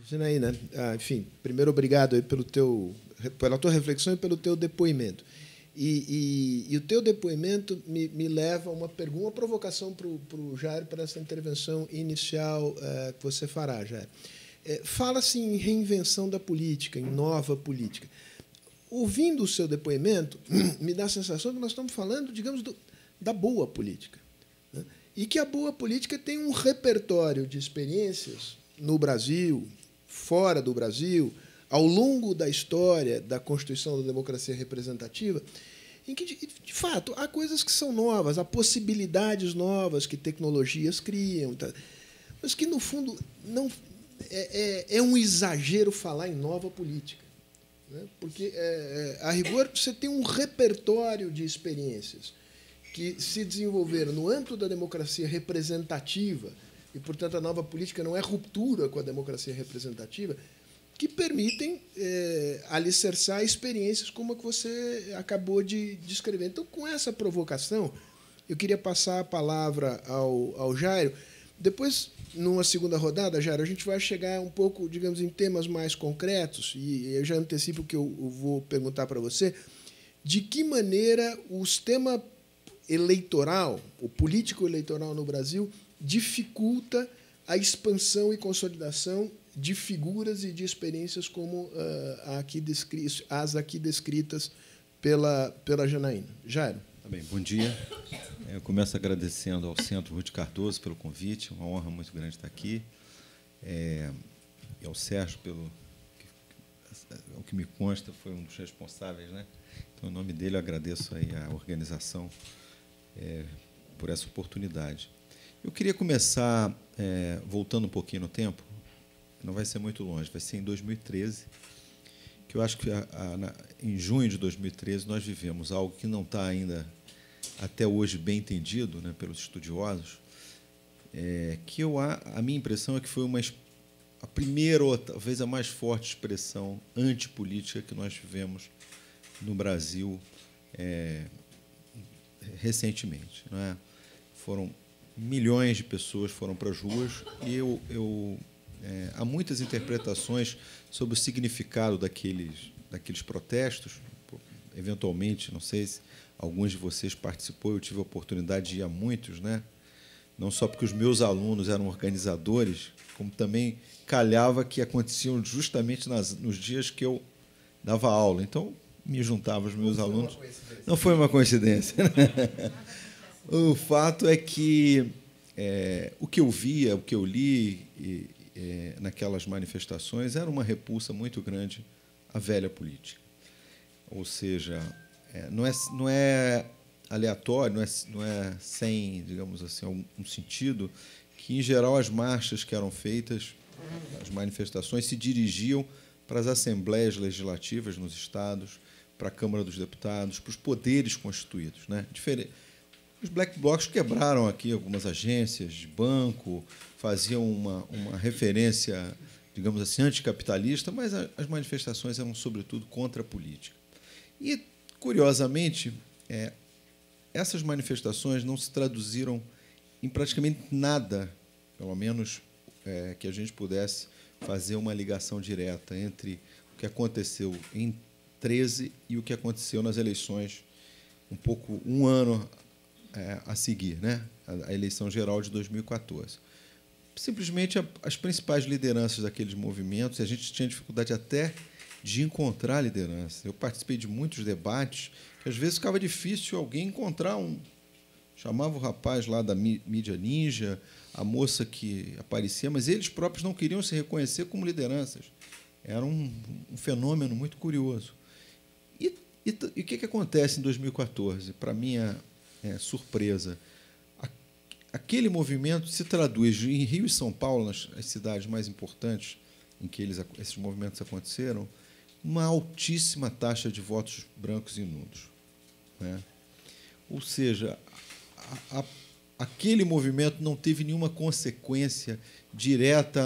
Janaína, enfim, primeiro obrigado aí pela tua reflexão e pelo teu depoimento. E o teu depoimento me leva a uma pergunta, uma provocação para o Jair, para essa intervenção inicial que você fará, Jair. Fala-se em reinvenção da política, em nova política. Ouvindo o seu depoimento, me dá a sensação que nós estamos falando, digamos, da boa política, né? E que a boa política tem um repertório de experiências no Brasil, fora do Brasil, ao longo da história da constituição da democracia representativa, em que, de fato, há coisas que são novas, há possibilidades novas que tecnologias criam, mas que, no fundo, não é um exagero falar em nova política, né? Porque, a rigor, você tem um repertório de experiências que se desenvolveram no âmbito da democracia representativa, e, portanto, a nova política não é ruptura com a democracia representativa, que permitem alicerçar experiências como a que você acabou de descrever. Então, com essa provocação, eu queria passar a palavra ao Jairo. Depois, numa segunda rodada, Jairo, a gente vai chegar um pouco, digamos, em temas mais concretos, e eu já antecipo que eu vou perguntar para você, de que maneira o sistema eleitoral, o político eleitoral no Brasil, dificulta a expansão e consolidação de figuras e de experiências como as aqui descritas pela Janaína. Jairo. Tá bem, bom dia. Eu começo agradecendo ao Centro Ruth Cardoso pelo convite, uma honra muito grande estar aqui. E ao Sérgio, o que me consta, foi um dos responsáveis, né? Então, em nome dele, eu agradeço aí a organização por essa oportunidade. Eu queria começar voltando um pouquinho no tempo, não vai ser muito longe, vai ser em 2013, que eu acho que em junho de 2013 nós vivemos algo que não está ainda até hoje bem entendido, né, pelos estudiosos, que a minha impressão é que foi a primeira ou talvez a mais forte expressão antipolítica que nós tivemos no Brasil recentemente, não é? Foram milhões de pessoas foram para as ruas e há muitas interpretações sobre o significado daqueles protestos. Eventualmente, não sei se alguns de vocês participou, eu tive a oportunidade de ir a muitos, né? Não só porque os meus alunos eram organizadores, como também calhava que aconteciam justamente nos dias que eu dava aula. Então, me juntava aos meus alunos. Não foi uma coincidência. O fato é que o que eu via, o que eu li naquelas manifestações era uma repulsa muito grande à velha política. Ou seja, não é aleatório, não é sem, digamos assim, um sentido que, em geral, as marchas que eram feitas, as manifestações, se dirigiam para as assembleias legislativas nos estados, para a Câmara dos Deputados, para os poderes constituídos, né? Os black blocs quebraram aqui algumas agências de banco, faziam uma referência, digamos assim, anticapitalista, mas as manifestações eram, sobretudo, contra a política. E, curiosamente, essas manifestações não se traduziram em praticamente nada, pelo menos que a gente pudesse fazer uma ligação direta entre o que aconteceu em 13 e o que aconteceu nas eleições, um ano a seguir, né? A eleição geral de 2014. Simplesmente as principais lideranças daqueles movimentos, a gente tinha dificuldade até de encontrar liderança. Eu participei de muitos debates que, às vezes, ficava difícil alguém encontrar chamava o rapaz lá da mídia ninja, a moça que aparecia, mas eles próprios não queriam se reconhecer como lideranças. Era um fenômeno muito curioso. E o que acontece em 2014? Para minha surpresa, aquele movimento se traduz em Rio e São Paulo, as cidades mais importantes em que esses movimentos aconteceram, uma altíssima taxa de votos brancos e nulos, né? Ou seja, aquele movimento não teve nenhuma consequência direta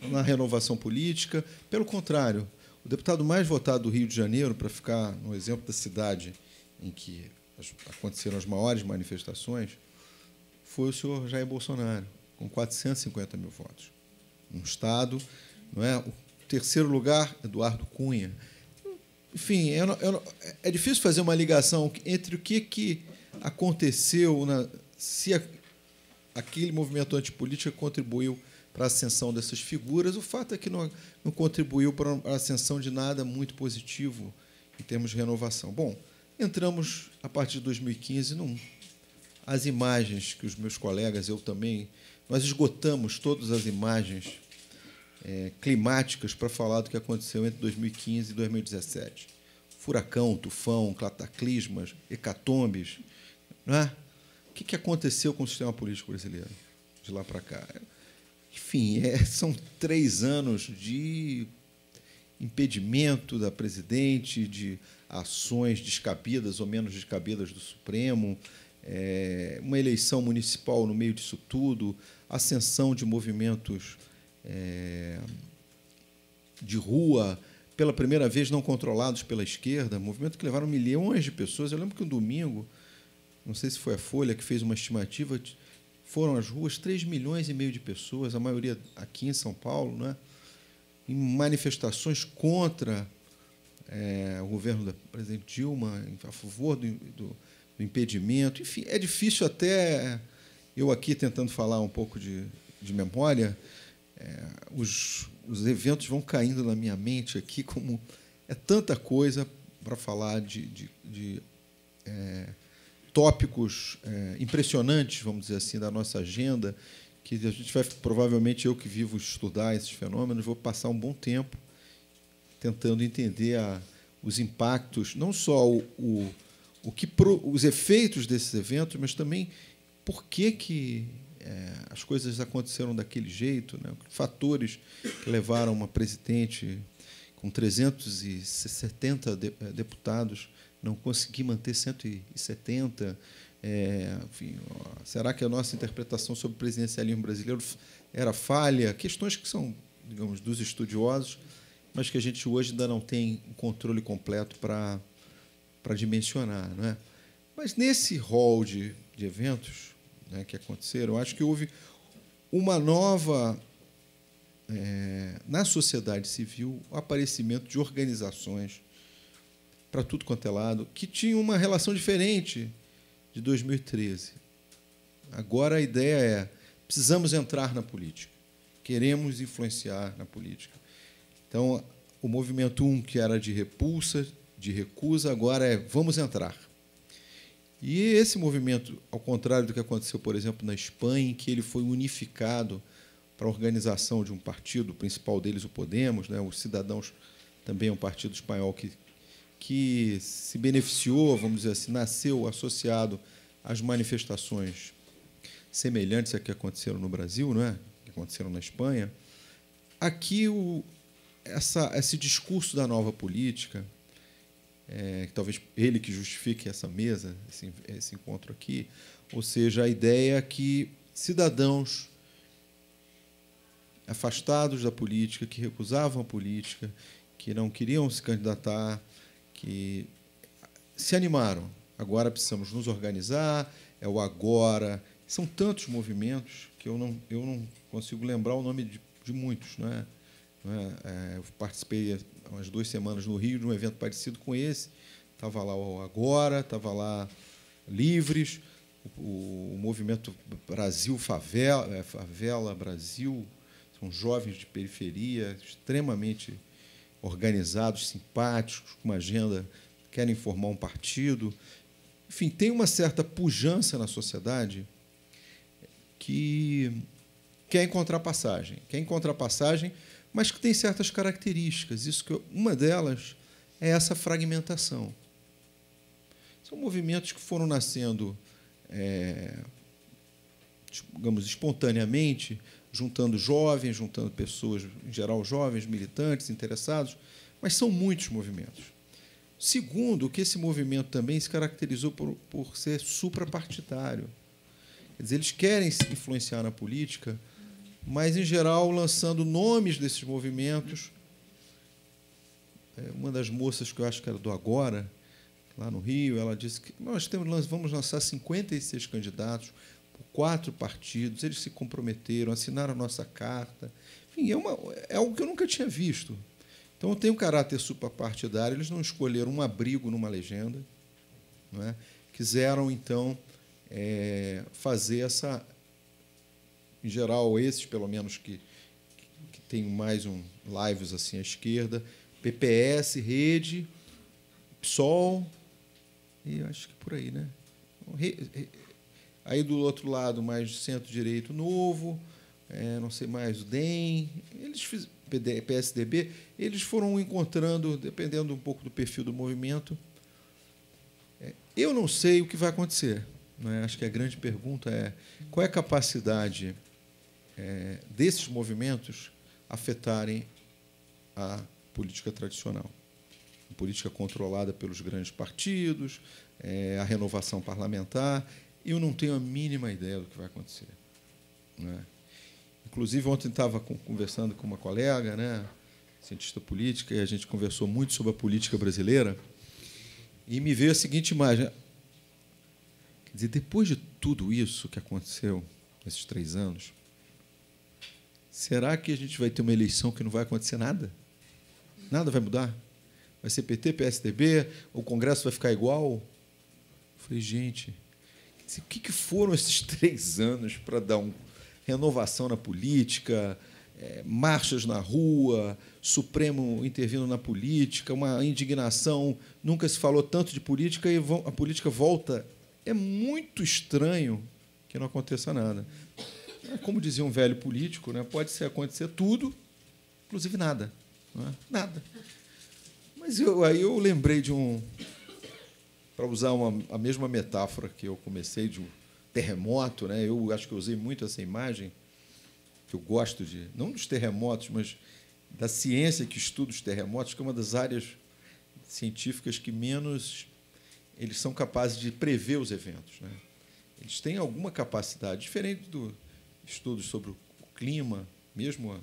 na renovação política. Pelo contrário, o deputado mais votado do Rio de Janeiro, para ficar no exemplo da cidade em que aconteceram as maiores manifestações, foi o senhor Jair Bolsonaro, com 450 mil votos. Um Estado não é? O terceiro lugar, Eduardo Cunha. Enfim, é difícil fazer uma ligação entre o que aconteceu, se aquele movimento antipolítica contribuiu para a ascensão dessas figuras. O fato é que não contribuiu para a ascensão de nada muito positivo em termos de renovação. Bom, entramos, a partir de 2015, as imagens que os meus colegas, eu também, nós esgotamos todas as imagens climáticas para falar do que aconteceu entre 2015 e 2017. Furacão, tufão, cataclismas, hecatombes. Não é? O que aconteceu com o sistema político brasileiro de lá para cá? Enfim, são 3 anos de impedimento da presidente, de ações descabidas ou menos descabidas do Supremo, uma eleição municipal no meio disso tudo, ascensão de movimentos de rua, pela primeira vez não controlados pela esquerda, movimentos que levaram milhões de pessoas. Eu lembro que um domingo, não sei se foi a Folha que fez uma estimativa, foram às ruas 3,5 milhões de pessoas, a maioria aqui em São Paulo, né, em manifestações contra o governo da presidente Dilma, a favor do impedimento. Enfim, é difícil até, eu aqui tentando falar um pouco de memória, os eventos vão caindo na minha mente aqui, como é tanta coisa para falar de tópicos impressionantes, vamos dizer assim, da nossa agenda, que a gente vai, provavelmente, eu que vivo estudar esses fenômenos, vou passar um bom tempo tentando entender os impactos, não só os efeitos desses eventos, mas também por que as coisas aconteceram daquele jeito, né? Fatores que levaram uma presidente com 370 deputados não conseguir manter 170. Enfim, será que a nossa interpretação sobre o presidencialismo brasileiro era falha? Questões que são, digamos, dos estudiosos, mas que a gente hoje ainda não tem um controle completo para dimensionar, não é? Mas nesse rol de eventos, né, que aconteceram, eu acho que houve uma nova, na sociedade civil, o aparecimento de organizações para tudo quanto é lado, que tinham uma relação diferente de 2013. Agora a ideia precisamos entrar na política, queremos influenciar na política. Então, o movimento 1, que era de repulsa, de recusa, agora vamos entrar. E esse movimento, ao contrário do que aconteceu, por exemplo, na Espanha, em que ele foi unificado para a organização de um partido, o principal deles, o Podemos, né? Os Cidadãos também é um partido espanhol que se beneficiou, vamos dizer assim, nasceu associado às manifestações semelhantes a que aconteceram no Brasil, não é? Que aconteceram na Espanha. Aqui, esse discurso da nova política, talvez ele que justifique essa mesa, esse encontro aqui, ou seja, a ideia que cidadãos afastados da política, que recusavam a política, que não queriam se candidatar, que se animaram. Agora precisamos nos organizar, é o agora. São tantos movimentos que eu não consigo lembrar o nome de muitos, não é? Eu participei há umas 2 semanas no Rio de um evento parecido com esse. Estava lá o Agora, estava lá Livres, o movimento Brasil Favela Brasil. São jovens de periferia, extremamente organizados, simpáticos, com uma agenda, querem formar um partido. Enfim, tem uma certa pujança na sociedade que quer encontrar passagem, mas que tem certas características. Uma delas é essa fragmentação. São movimentos que foram nascendo, digamos, espontaneamente, juntando jovens, juntando pessoas, em geral jovens, militantes, interessados, mas são muitos movimentos. Segundo, que esse movimento também se caracterizou por ser suprapartidário. Quer dizer, eles querem influenciar na política, mas, em geral, lançando nomes desses movimentos. Uma das moças, que eu acho que era do Agora, lá no Rio, ela disse que nós vamos lançar 56 candidatos por 4 partidos, eles se comprometeram, assinaram a nossa carta. enfim, é algo que eu nunca tinha visto. Então, tem um caráter suprapartidário. Eles não escolheram um abrigo numa legenda, não é? Quiseram, então, fazer essa... Em geral, esses, pelo menos, que tem mais lives assim à esquerda, PPS, Rede, PSOL, e acho que por aí, né? Aí, do outro lado, mais centro-direito Novo, não sei mais, o DEM, PSDB, eles foram encontrando, dependendo um pouco do perfil do movimento. Eu não sei o que vai acontecer. Né? Acho que a grande pergunta é qual é a capacidade desses movimentos afetarem a política tradicional. A política controlada pelos grandes partidos, a renovação parlamentar. Eu não tenho a mínima ideia do que vai acontecer. Né? Inclusive, ontem estava conversando com uma colega, né, cientista política, e a gente conversou muito sobre a política brasileira, e me veio a seguinte imagem. Quer dizer, depois de tudo isso que aconteceu nesses 3 anos, será que a gente vai ter uma eleição que não vai acontecer nada? Nada vai mudar? Vai ser PT, PSDB, o Congresso vai ficar igual? Eu falei, gente, o que foram esses 3 anos para dar renovação na política, marchas na rua, Supremo intervindo na política, uma indignação, nunca se falou tanto de política e a política volta. É muito estranho que não aconteça nada. Como dizia um velho político, né, pode acontecer tudo, inclusive nada. Não é? Nada. Mas aí eu lembrei de para usar a mesma metáfora que eu comecei, de um terremoto, né? Eu acho que eu usei muito essa imagem, que eu gosto não dos terremotos, mas da ciência que estuda os terremotos, que é uma das áreas científicas que menos eles são capazes de prever os eventos. Né? Eles têm alguma capacidade, diferente do estudos sobre o clima, mesmo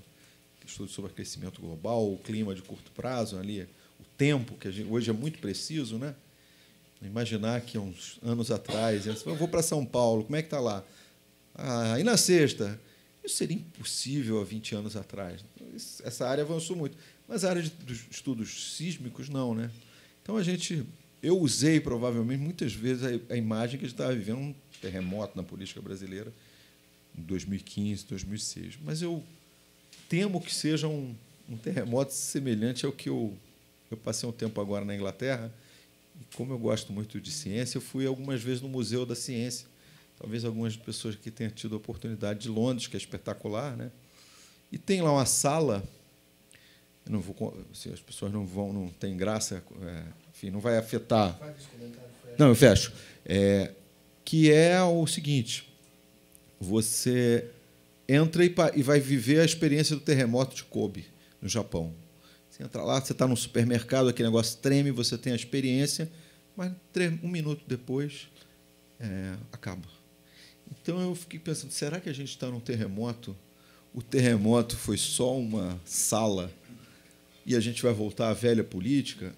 estudos sobre aquecimento global, o clima de curto prazo, ali, o tempo, que hoje é muito preciso, né? Imaginar que, uns anos atrás, eu vou para São Paulo, como é que está lá? E na sexta? Isso seria impossível há 20 anos atrás. Essa área avançou muito. Mas a área dos estudos sísmicos, não. Né? Então, eu usei, provavelmente, muitas vezes, a imagem que a gente estava vivendo um terremoto na política brasileira em 2015, 2006. Mas eu temo que seja um terremoto semelhante ao que eu passei um tempo agora na Inglaterra. E como eu gosto muito de ciência, eu fui algumas vezes no Museu da Ciência. Talvez algumas pessoas que tenham tido a oportunidade de Londres, que é espetacular, né? E tem lá uma sala. Eu não vou, se as pessoas não tem graça, enfim, não vai afetar. Não, eu fecho. Que é o seguinte: você entra e vai viver a experiência do terremoto de Kobe, no Japão. Você entra lá, você está num supermercado, aquele negócio treme, você tem a experiência, mas 1 minuto depois acaba. Então, eu fiquei pensando, será que a gente está num terremoto? O terremoto foi só uma sala e a gente vai voltar à velha política?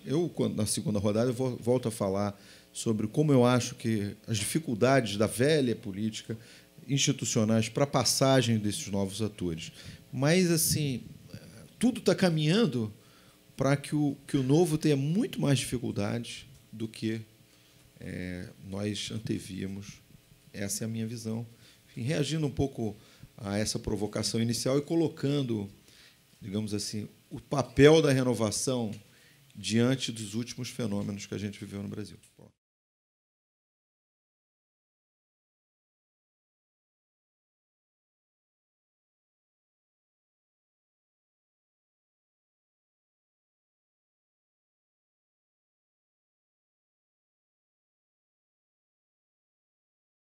Na segunda rodada, eu volto a falar sobre como eu acho que as dificuldades da velha política institucionais para a passagem desses novos atores. Mas, assim, tudo está caminhando para que o novo tenha muito mais dificuldades do que nós antevíamos. Essa é a minha visão. Enfim, reagindo um pouco a essa provocação inicial e colocando, digamos assim, o papel da renovação diante dos últimos fenômenos que a gente viveu no Brasil.